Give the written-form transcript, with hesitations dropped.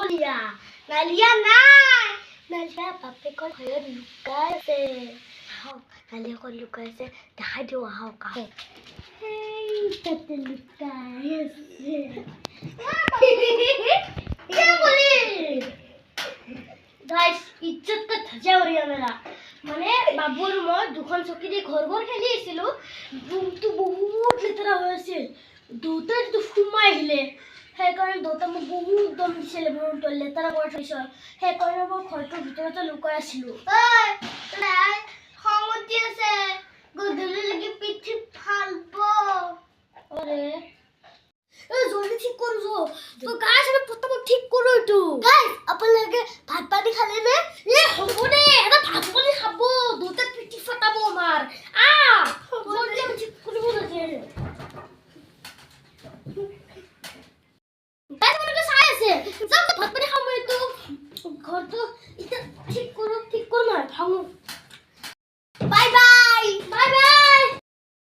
লিয়া নালিয়া নাই নালিয়া বাপেকৰ ঘৰত লুকাই আছে নালিয়া ক'ত লুকাই আছে দেখাই দিওঁ আহক আহক তাতে লুকাই আছে गाइस इज्जत का धजा हो रही है मेरा माने बाबूर মই দুখন চকী দি ঘৰ খেলি আছিলো ৰুমটো বহুত লেতেৰা হৈ আছিল দুটাই ফুমাই আহিলে সেইকাৰণে দুটা মোক বহুত দম দিছিলে মোৰ লেতেৰা কৰি থৈছ সেইকাৰণে মই ঘৰটোৰ ভিতৰতে লুকাই আছিলো নাই খঙতি আছে গধূলি লাগি পিঠি ফালব আৰে জলদি ঠিক কৰো তো গাইস আমি প্রথম ঠিক করো একটু গাইস আপনাদের ভাত পানি খালে না হবো দে এটা ভাত পানি খাবো দুটা পিঠি ফাটাবো আমার জলদি আমি ঠিক করবো না